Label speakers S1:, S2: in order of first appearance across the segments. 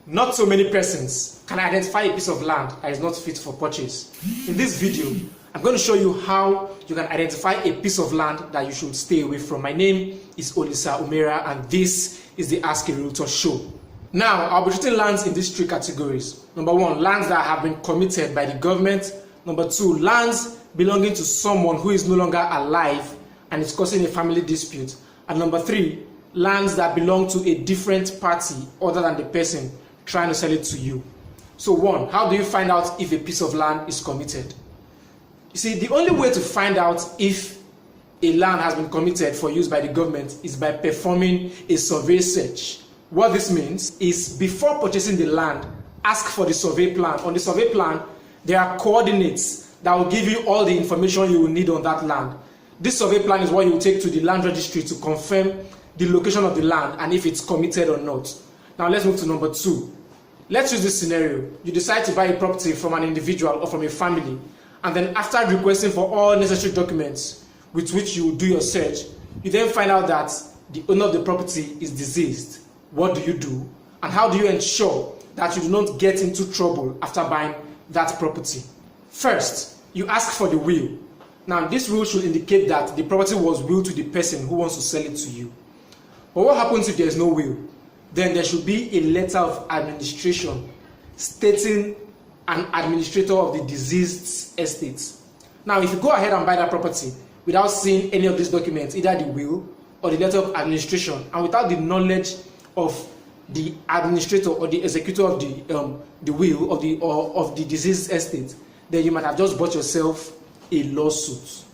S1: Not so many persons can identify a piece of land that is not fit for purchase. In this video, I'm going to show you how you can identify a piece of land that you should stay away from. My name is Olisa Umera and this is the Ask a Realtor show. Now, I'll be treating lands in these three categories. Number one, lands that have been committed by the government. Number two, lands belonging to someone who is no longer alive and is causing a family dispute. And number three, lands that belong to a different party other than the person trying to sell it to you. So one, how do you find out if a piece of land is committed? You see, the only way to find out if a land has been committed for use by the government is by performing a survey search. What this means is before purchasing the land, ask for the survey plan. On the survey plan, there are coordinates that will give you all the information you will need on that land. This survey plan is what you will take to the land registry to confirm the location of the land and if it's committed or not. Now let's move to number two. Let's use this scenario. You decide to buy a property from an individual or from a family, and then after requesting for all necessary documents with which you will do your search, you then find out that the owner of the property is deceased. What do you do? And how do you ensure that you do not get into trouble after buying that property? First, you ask for the will. Now, this will should indicate that the property was willed to the person who wants to sell it to you. But what happens if there is no will? Then there should be a letter of administration stating an administrator of the deceased's estate. Now, if you go ahead and buy that property without seeing any of these documents, either the will or the letter of administration, and without the knowledge of the administrator or the executor of the will of the deceased estate, then you might have just bought yourself a lawsuit.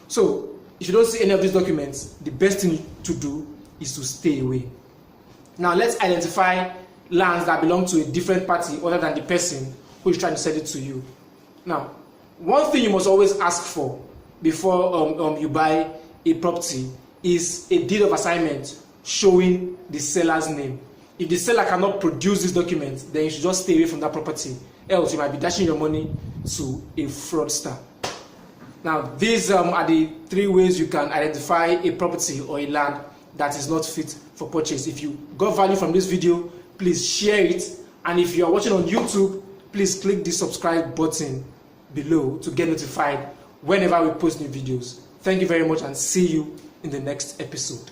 S1: So, if you don't see any of these documents, the best thing to do is to stay away. Now, let's identify lands that belong to a different party other than the person who is trying to sell it to you. Now, one thing you must always ask for before you buy a property is a deed of assignment showing the seller's name. If the seller cannot produce this document, then you should just stay away from that property. Else, you might be dashing your money to a fraudster. Now, these are the three ways you can identify a property or a land that is not fit for purchase. If you got value from this video, please share it. And if you are watching on YouTube, please click the subscribe button below to get notified whenever we post new videos. Thank you very much and see you in the next episode.